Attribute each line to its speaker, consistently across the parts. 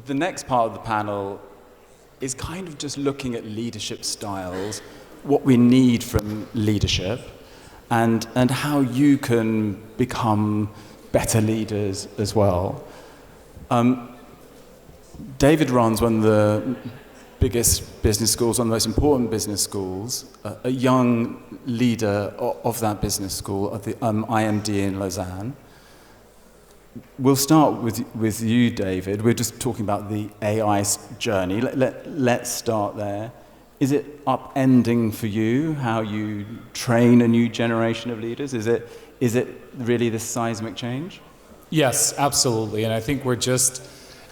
Speaker 1: the next part of the panel is kind of just looking at leadership styles, what we need from leadership, and how you can become better leaders as well. David runs one of the biggest business schools, one of the most important business schools, a young leader of that business school, of the IMD in Lausanne. We'll start with you, David. We're just talking about the AI journey. Let's start there. Is it upending for you how you train a new generation of leaders? Is it really this seismic change?
Speaker 2: Yes, absolutely. And I think we're just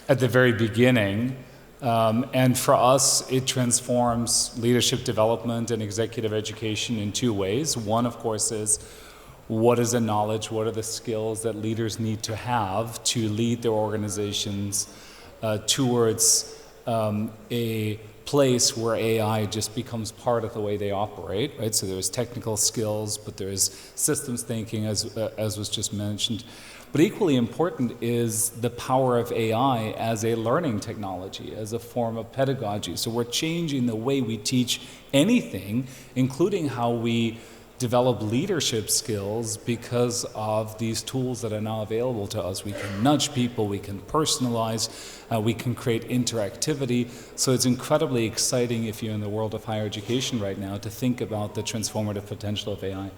Speaker 2: at the very beginning. And for us, it transforms leadership development and executive education in two ways. One, of course, is what is the knowledge, what are the skills that leaders need to have to lead their organizations towards a place where AI just becomes part of the way they operate, right? So there's technical skills, but there's systems thinking, as was just mentioned. But equally important is the power of AI as a learning technology, as a form of pedagogy. So we're changing the way we teach anything, including how we develop leadership skills because of these tools that are now available to us. We can nudge people, we can personalize, we can create interactivity. So it's incredibly exciting if you're in the world of higher education right now to think about the transformative potential of AI.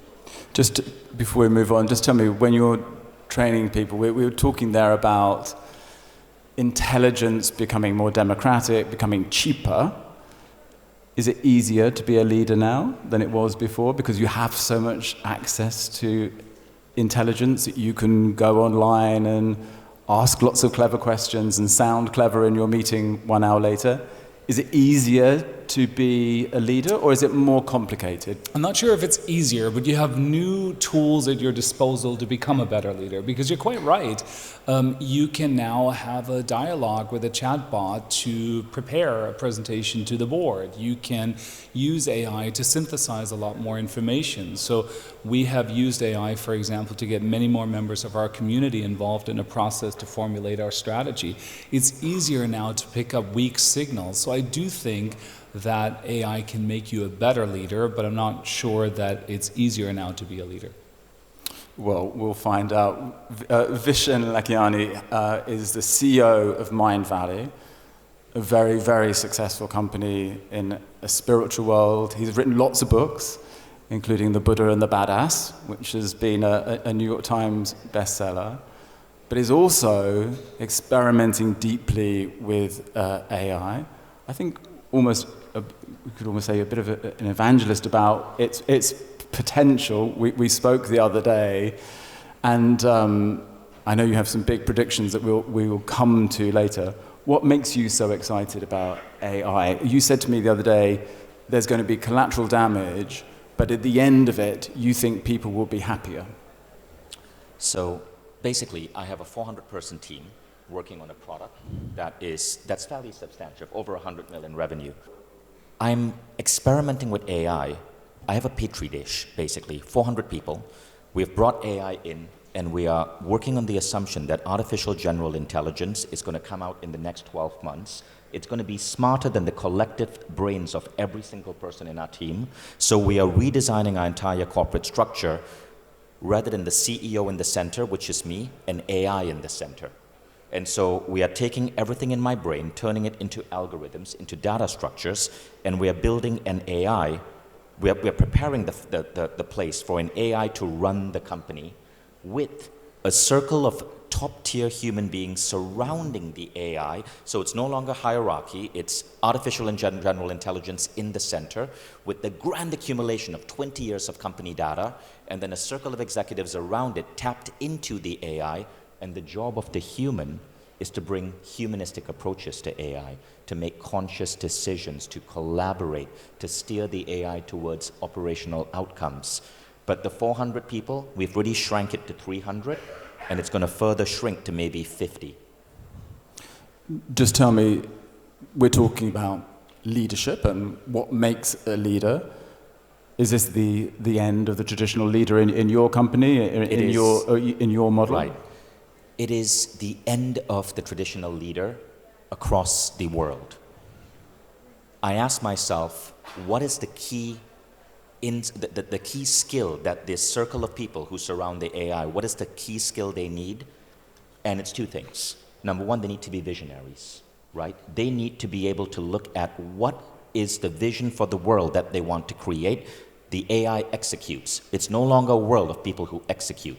Speaker 1: Just before we move on, just tell me, when you're training people, we were talking there about intelligence becoming more democratic, becoming cheaper. Is it easier to be a leader now than it was before because you have so much access to intelligence that you can go online and ask lots of clever questions and sound clever in your meeting 1 hour later? Is it easier to be a leader, or is it more complicated?
Speaker 2: I'm not sure if it's easier, but you have new tools at your disposal to become a better leader, because you're quite right. You can now have a dialogue with a chatbot to prepare a presentation to the board. You can use AI to synthesize a lot more information. So we have used AI, for example, to get many more members of our community involved in a process to formulate our strategy. It's easier now to pick up weak signals. So I do think that AI can make you a better leader, but I'm not sure that it's easier now to be a leader.
Speaker 1: Well, we'll find out. Vishen Lakhiani is the CEO of Mindvalley, a very, very successful company in a spiritual world. He's written lots of books, including The Buddha and the Badass, which has been a New York Times bestseller. But he's also experimenting deeply with AI. I think we could almost say a bit of an evangelist about its potential. We spoke the other day, and I know you have some big predictions that we will come to later. What makes you so excited about AI? You said to me the other day, there's going to be collateral damage, but at the end of it, you think people will be happier.
Speaker 3: So basically, I have a 400-person team working on a product that's fairly substantial, over 100 million revenue. I'm experimenting with AI. I have a petri dish, basically, 400 people. We've brought AI in, and we are working on the assumption that artificial general intelligence is going to come out in the next 12 months. It's going to be smarter than the collective brains of every single person in our team. So we are redesigning our entire corporate structure, rather than the CEO in the center, which is me, and AI in the center. And so we are taking everything in my brain, turning it into algorithms, into data structures, and we are building an AI. We are preparing the place for an AI to run the company with a circle of top-tier human beings surrounding the AI. So it's no longer hierarchy, it's artificial and general intelligence in the center with the grand accumulation of 20 years of company data, and then a circle of executives around it tapped into the AI. And the job of the human is to bring humanistic approaches to AI, to make conscious decisions, to collaborate, to steer the AI towards operational outcomes. But the 400 people, we've really shrank it to 300, and it's going to further shrink to maybe 50.
Speaker 1: Just tell me, we're talking about leadership and what makes a leader. Is this the end of the traditional leader in your company, in your model?
Speaker 3: Right. It is the end of the traditional leader across the world, I ask myself, what is the key the key skill that this circle of people who surround the AI, what is the key skill they need? And it's two things. Number one, they need to be visionaries, right? They need to be able to look at what is the vision for the world that they want to create. The AI executes. It's no longer a world of people who execute.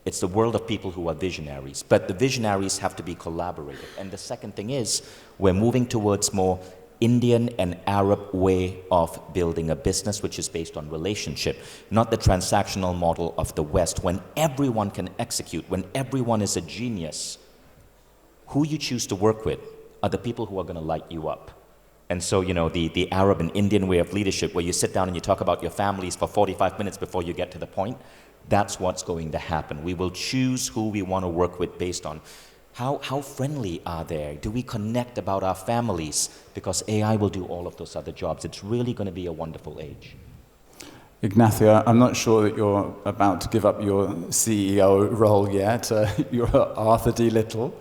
Speaker 3: It's the world of people who are visionaries. But the visionaries have to be collaborative. And the second thing is, we're moving towards more Indian and Arab way of building a business, which is based on relationship, not the transactional model of the West. When everyone can execute, when everyone is a genius, who you choose to work with are the people who are going to light you up. And so, you know, the Arab and Indian way of leadership, where you sit down and you talk about your families for 45 minutes before you get to the point, that's what's going to happen. We will choose who we want to work with based on how friendly are they? Do we connect about our families? Because AI will do all of those other jobs. It's really going to be a wonderful age.
Speaker 1: Ignacio, I'm not sure that you're about to give up your CEO role yet. You're Arthur D. Little,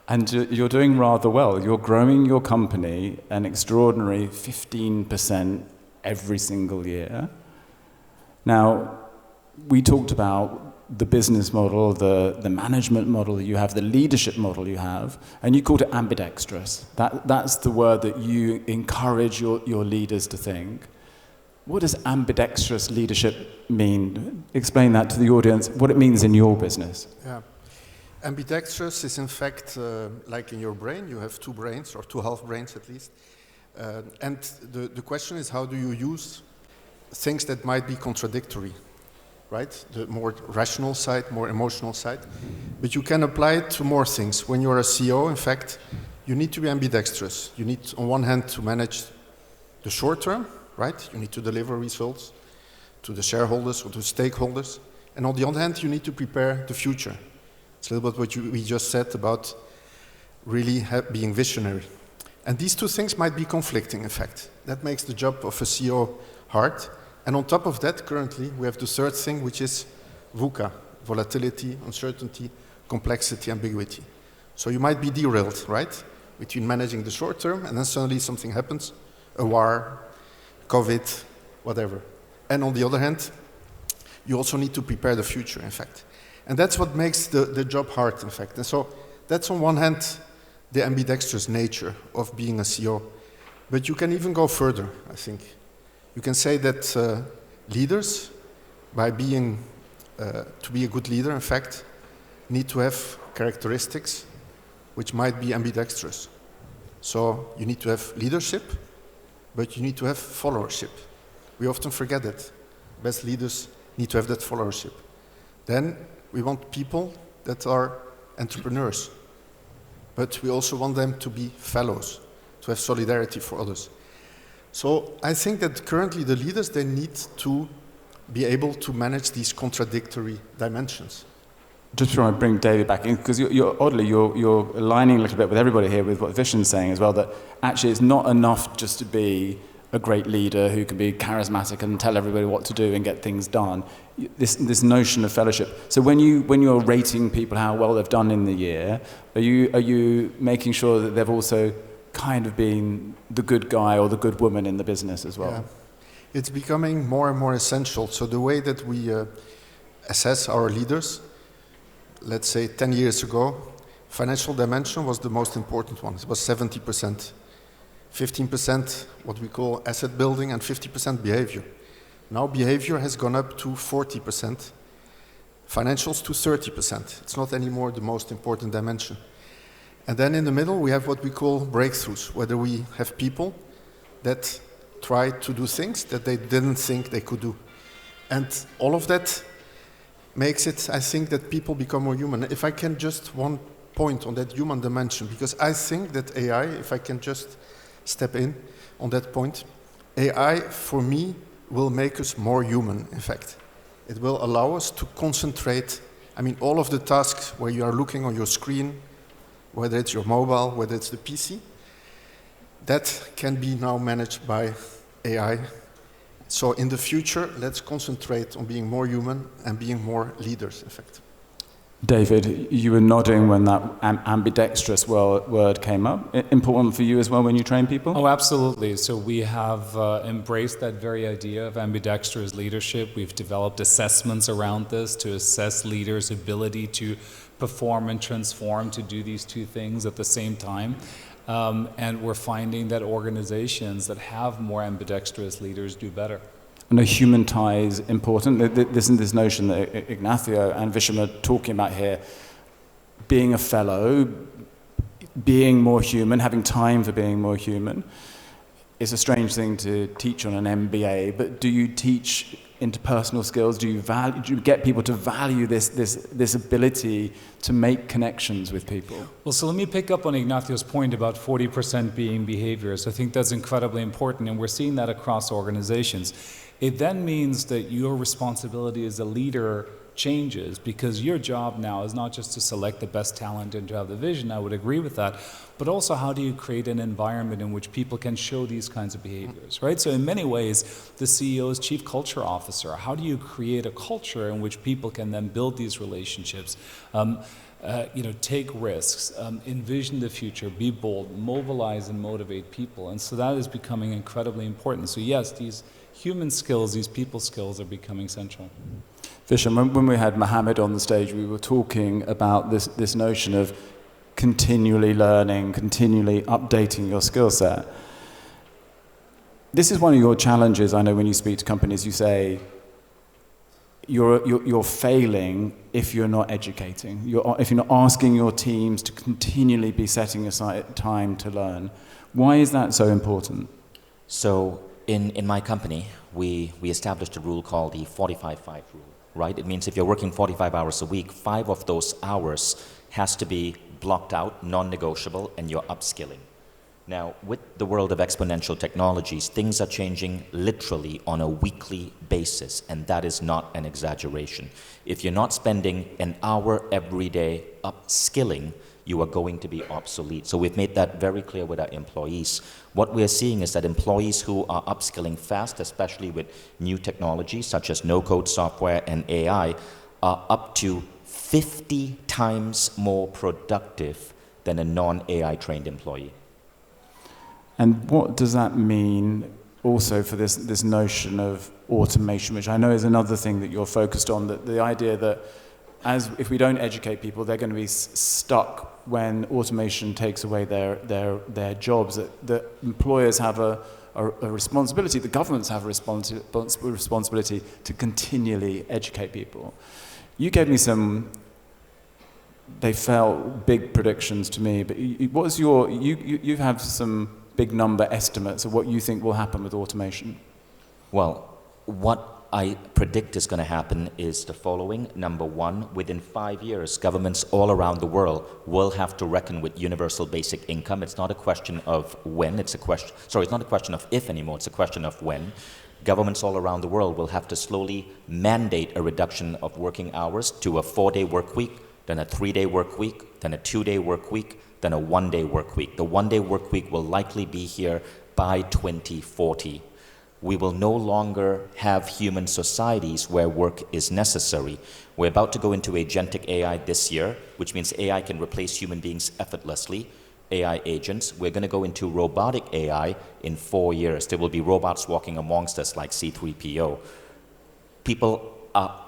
Speaker 1: and you're doing rather well. You're growing your company an extraordinary 15% every single year. Now, we talked about the business model, the management model you have, the leadership model you have, and you called it ambidextrous. That's the word that you encourage your leaders to think. What does ambidextrous leadership mean? Explain that to the audience, what it means in your business.
Speaker 4: Yeah. Ambidextrous is in fact like in your brain, you have two brains, or two half brains at least. And the question is, how do you use things that might be contradictory? Right? The more rational side, more emotional side. But you can apply it to more things. When you're a CEO, in fact, you need to be ambidextrous. You need, on one hand, to manage the short term, right? You need to deliver results to the shareholders or to stakeholders. And on the other hand, you need to prepare the future. It's a little bit what we just said about really being visionary. And these two things might be conflicting, in fact. That makes the job of a CEO hard. And on top of that, currently, we have the third thing, which is VUCA, volatility, uncertainty, complexity, ambiguity. So you might be derailed, right? Between managing the short term, and then suddenly something happens, a war, COVID, whatever. And on the other hand, you also need to prepare the future, in fact. And that's what makes the job hard, in fact. And so that's on one hand, the ambidextrous nature of being a CEO. But you can even go further, I think. You can say that leaders, by being, to be a good leader, in fact, need to have characteristics which might be ambidextrous. So you need to have leadership, but you need to have followership. We often forget that. Best leaders need to have that followership. Then we want people that are entrepreneurs, but we also want them to be fellows, to have solidarity for others. So I think that currently the leaders, they need to be able to manage these contradictory dimensions.
Speaker 1: Just before I bring David back in, because you're aligning a little bit with everybody here with what Vishen's saying as well, that actually it's not enough just to be a great leader who can be charismatic and tell everybody what to do and get things done. This notion of fellowship. So when you're rating people how well they've done in the year, are you making sure that they've also kind of been the good guy or the good woman in the business as well?
Speaker 4: Yeah. It's becoming more and more essential. So the way that we assess our leaders, let's say 10 years ago, financial dimension was the most important one. It was 70%. 15% what we call asset building and 50% behavior. Now behavior has gone up to 40%, financials to 30%. It's not anymore the most important dimension. And then in the middle we have what we call breakthroughs, whether we have people that try to do things that they didn't think they could do. And all of that makes it, I think, that people become more human. If I can just one point on that human dimension, because I think that AI, if I can just step in on that point, AI for me will make us more human, in fact. It will allow us to concentrate, I mean, all of the tasks where you are looking on your screen, whether it's your mobile, whether it's the PC, that can be now managed by AI. So in the future, let's concentrate on being more human and being more leaders, in fact.
Speaker 1: David, you were nodding when that ambidextrous word came up. Important for you as well when you train people?
Speaker 2: Oh, absolutely. So we have embraced that very idea of ambidextrous leadership. We've developed assessments around this to assess leaders' ability to perform and transform, to do these two things at the same time. And we're finding that organizations that have more ambidextrous leaders do better.
Speaker 1: I know human tie is important. This notion that Ignacio and Vishen are talking about here, being a fellow, being more human, having time for being more human, is a strange thing to teach on an MBA, but do you teach interpersonal skills? Do you get people to value this ability to make connections with people?
Speaker 2: Well, so let me pick up on Ignacio's point about 40% being behaviors. I think that's incredibly important, and we're seeing that across organizations. It then means that your responsibility as a leader changes, because your job now is not just to select the best talent and to have the vision, I would agree with that, but also how do you create an environment in which people can show these kinds of behaviors, right? So in many ways, the CEO is chief culture officer. How do you create a culture in which people can then build these relationships? Take risks, envision the future, be bold, mobilize and motivate people. And so that is becoming incredibly important. So yes, these human skills, these people skills are becoming central.
Speaker 1: Vishen, when we had Mohammed on the stage, we were talking about this notion of continually learning, continually updating your skill set. This is one of your challenges. I know when you speak to companies, you say you're failing if you're not educating, if you're not asking your teams to continually be setting aside time to learn. Why is that so important?
Speaker 3: So in my company, we established a rule called the 45-5 rule, right? It means if you're working 45 hours a week, 5 of those hours has to be blocked out, non-negotiable, and you're upskilling. Now, with the world of exponential technologies, things are changing literally on a weekly basis, and that is not an exaggeration. If you're not spending an hour every day upskilling, you are going to be obsolete. So we've made that very clear with our employees. What we're seeing is that employees who are upskilling fast, especially with new technologies such as no-code software and AI, are up to 50 times more productive than a non-AI trained employee.
Speaker 1: And what does that mean also for this notion of automation, which I know is another thing that you're focused on, that the idea that if we don't educate people, they're going to be stuck when automation takes away their jobs, that employers have a responsibility, the governments have a responsibility to continually educate people. You gave me they felt big predictions to me, but you have some big number estimates of what you think will happen with automation.
Speaker 3: Well, what I predict is going to happen is the following. Number one, within 5 years, governments all around the world will have to reckon with universal basic income. It's not a question of when, it's not a question of if anymore, it's a question of when. Governments all around the world will have to slowly mandate a reduction of working hours to a 4-day work week, then a 3-day work week, then a 2-day work week, then a 1-day work week. The 1-day work week will likely be here by 2040. We will no longer have human societies where work is necessary. We're about to go into agentic AI this year, which means AI can replace human beings effortlessly, AI agents. We're going to go into robotic AI in 4 years. There will be robots walking amongst us like C-3PO. People are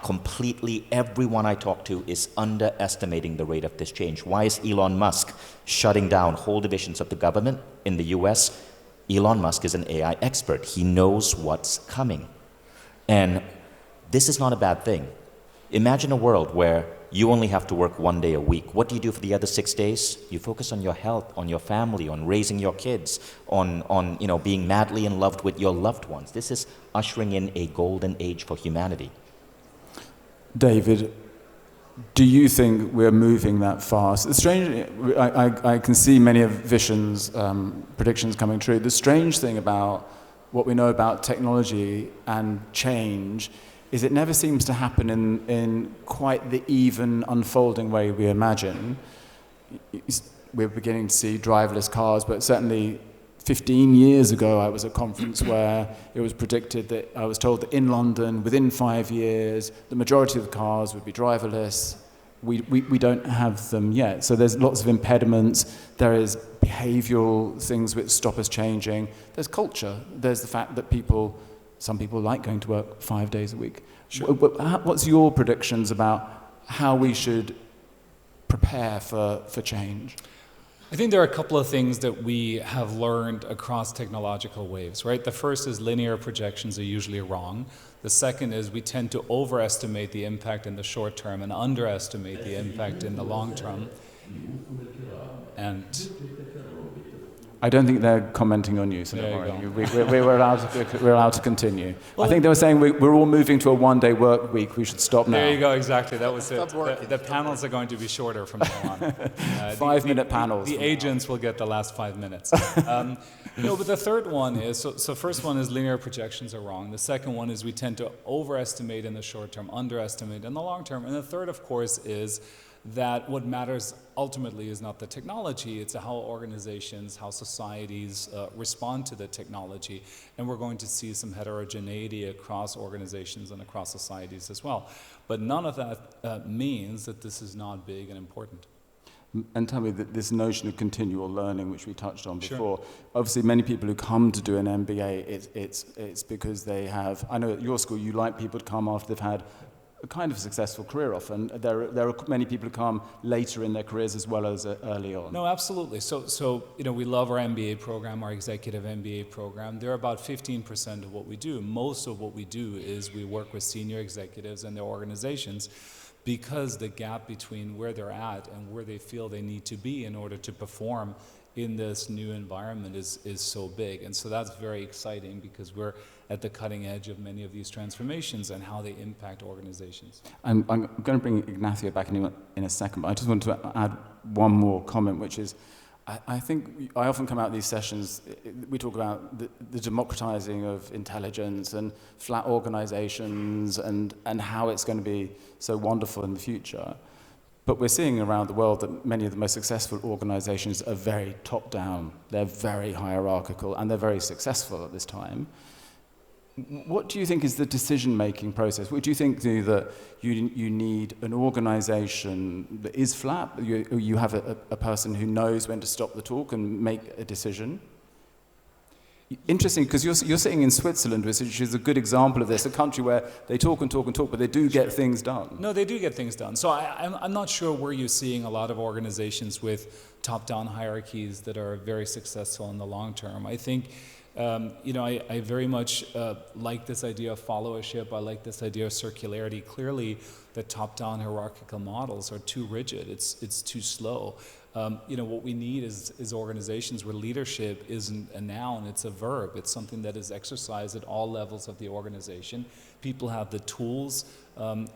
Speaker 3: everyone I talk to is underestimating the rate of this change. Why is Elon Musk shutting down whole divisions of the government in the US? Elon Musk is an AI expert. He knows what's coming. And this is not a bad thing. Imagine a world where you only have to work 1 day a week. What do you do for the other 6 days? You focus on your health, on your family, on raising your kids, on being madly in love with your loved ones. This is ushering in a golden age for humanity.
Speaker 1: David, do you think we're moving that fast? The strange, I can see many of Vishen's predictions coming true. The strange thing about what we know about technology and change is it never seems to happen in quite the even unfolding way we imagine. We're beginning to see driverless cars, but certainly 15 years ago I was at a conference where it was predicted that I was told that in London, within 5 years, the majority of the cars would be driverless. we don't have them yet. So there's lots of impediments. There is behavioral things which stop us changing. There's culture. There's the fact that some people like going to work 5 days a week.
Speaker 2: Sure.
Speaker 1: What's your predictions about how we should prepare for change?
Speaker 2: I think there are a couple of things that we have learned across technological waves, right? The first is linear projections are usually wrong. The second is we tend to overestimate the impact in the short term and underestimate the impact in the long term. And
Speaker 1: I don't think they're commenting on you, so don't worry. We're allowed to continue.
Speaker 2: Well,
Speaker 1: I think they were saying we're all moving to a one-day work week. We should stop now.
Speaker 2: There you go, exactly. That was it. The panels are going to be shorter from now on.
Speaker 1: 5-minute panels.
Speaker 2: The agents will get the last 5 minutes. But the third one is, so first one is linear projections are wrong. The second one is we tend to overestimate in the short term, underestimate in the long term. And the third, of course, is that what matters ultimately is not the technology, it's how organizations, how societies respond to the technology. And we're going to see some heterogeneity across organizations and across societies as well. But none of that means that this is not big and important.
Speaker 1: And tell me that this notion of continual learning, which we touched on before,
Speaker 2: Sure.
Speaker 1: Obviously many people who come to do an MBA, it's because they have, I know at your school you like people to come after they've had a kind of successful career often. There are many people who come later in their careers as well as early on.
Speaker 2: No, absolutely. So we love our MBA program, our executive MBA program. They're about 15% of what we do. Most of what we do is we work with senior executives and their organizations because the gap between where they're at and where they feel they need to be in order to perform in this new environment is so big. And so that's very exciting because we're at the cutting edge of many of these transformations and how they impact organizations.
Speaker 1: I'm going to bring Ignacio back in a second, but I just want to add one more comment, which is I think I often come out of these sessions, we talk about the democratizing of intelligence and flat organizations and how it's going to be so wonderful in the future. But we're seeing around the world that many of the most successful organizations are very top-down. They're very hierarchical, and they're very successful at this time. What do you think is the decision-making process? What do you think that you need an organization that is flat? You have a person who knows when to stop the talk and make a decision? Interesting, because you're sitting in Switzerland, which is a good example of this, a country where they talk and talk and talk, but they do get things done.
Speaker 2: No, they do get things done. So I'm not sure where you're seeing a lot of organizations with top-down hierarchies that are very successful in the long term. I think, I very much like this idea of followership. I like this idea of circularity. Clearly, the top-down hierarchical models are too rigid. It's too slow. What we need is organizations where leadership isn't a noun, it's a verb. It's something that is exercised at all levels of the organization. People have the tools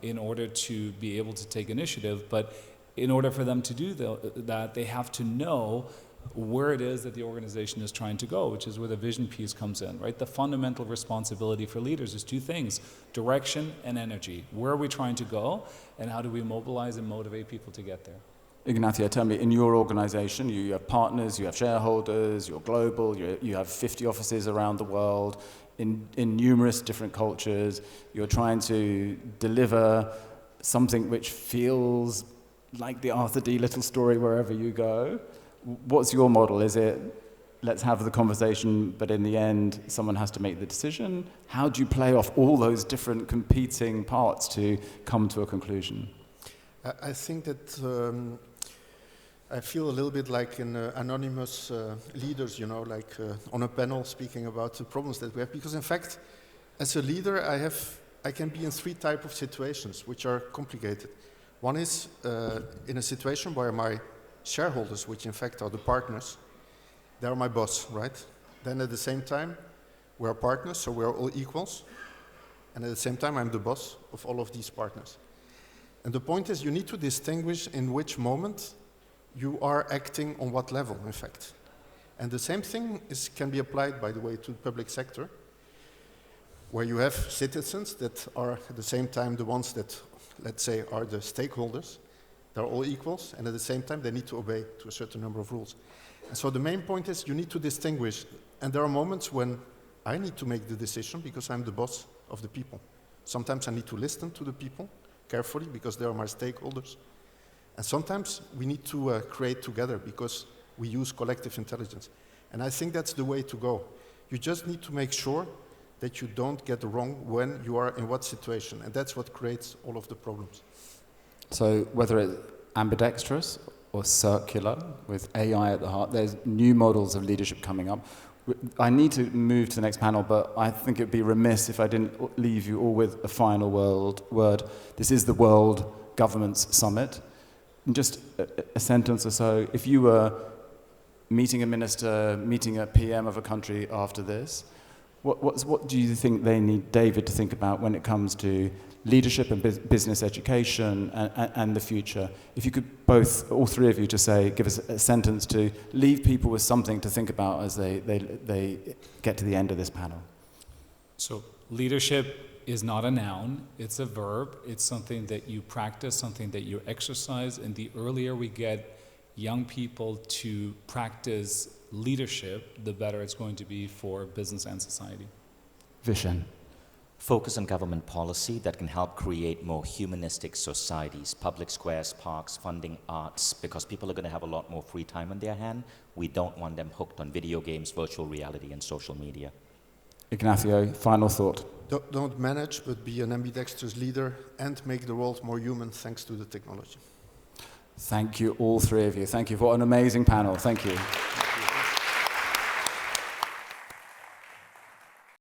Speaker 2: in order to be able to take initiative, but in order for them to do that, they have to know where it is that the organization is trying to go, which is where the vision piece comes in, right? The fundamental responsibility for leaders is two things: direction and energy. Where are we trying to go, and how do we mobilize and motivate people to get there?
Speaker 1: Ignacio, tell me, in your organization, you have partners, you have shareholders, you're global, you have 50 offices around the world, in numerous different cultures. You're trying to deliver something which feels like the Arthur D. Little story wherever you go. What's your model? Is it, let's have the conversation, but in the end, someone has to make the decision? How do you play off all those different competing parts to come to a conclusion?
Speaker 4: I think that I feel a little bit like in anonymous leaders, like on a panel speaking about the problems that we have. Because in fact, as a leader, I can be in 3 types of situations, which are complicated. One is in a situation where my shareholders, which in fact are the partners, they are my boss, right? Then at the same time, we are partners, so we are all equals. And at the same time, I'm the boss of all of these partners. And the point is, you need to distinguish in which moment you are acting on what level, in fact. And the same thing can be applied, by the way, to the public sector, where you have citizens that are at the same time the ones that, let's say, are the stakeholders. They're all equals, and at the same time, they need to obey to a certain number of rules. And so the main point is you need to distinguish. And there are moments when I need to make the decision because I'm the boss of the people. Sometimes I need to listen to the people carefully because they are my stakeholders. And sometimes we need to create together because we use collective intelligence. And I think that's the way to go. You just need to make sure that you don't get wrong when you are in what situation. And that's what creates all of the problems.
Speaker 1: So whether it's ambidextrous or circular with AI at the heart, there's new models of leadership coming up. I need to move to the next panel, but I think it'd be remiss if I didn't leave you all with a final word. This is the World Governments Summit. In just a sentence or so, if you were meeting a minister, meeting a PM of a country after this, what do you think they need David to think about when it comes to leadership and business education and the future? If you could both, all three of you, to say, give us a sentence to leave people with something to think about as they get to the end of this panel.
Speaker 2: So leadership is not a noun, it's a verb. It's something that you practice, something that you exercise, and the earlier we get young people to practice leadership, the better it's going to be for business and society.
Speaker 1: Vishen.
Speaker 3: Focus on government policy that can help create more humanistic societies, public squares, parks, funding arts, because people are going to have a lot more free time on their hand. We don't want them hooked on video games, virtual reality, and social media.
Speaker 1: Ignacio, final thought.
Speaker 4: Don't manage, but be an ambidextrous leader and make the world more human thanks to the technology.
Speaker 1: Thank you, all three of you. Thank you for an amazing panel. Thank you.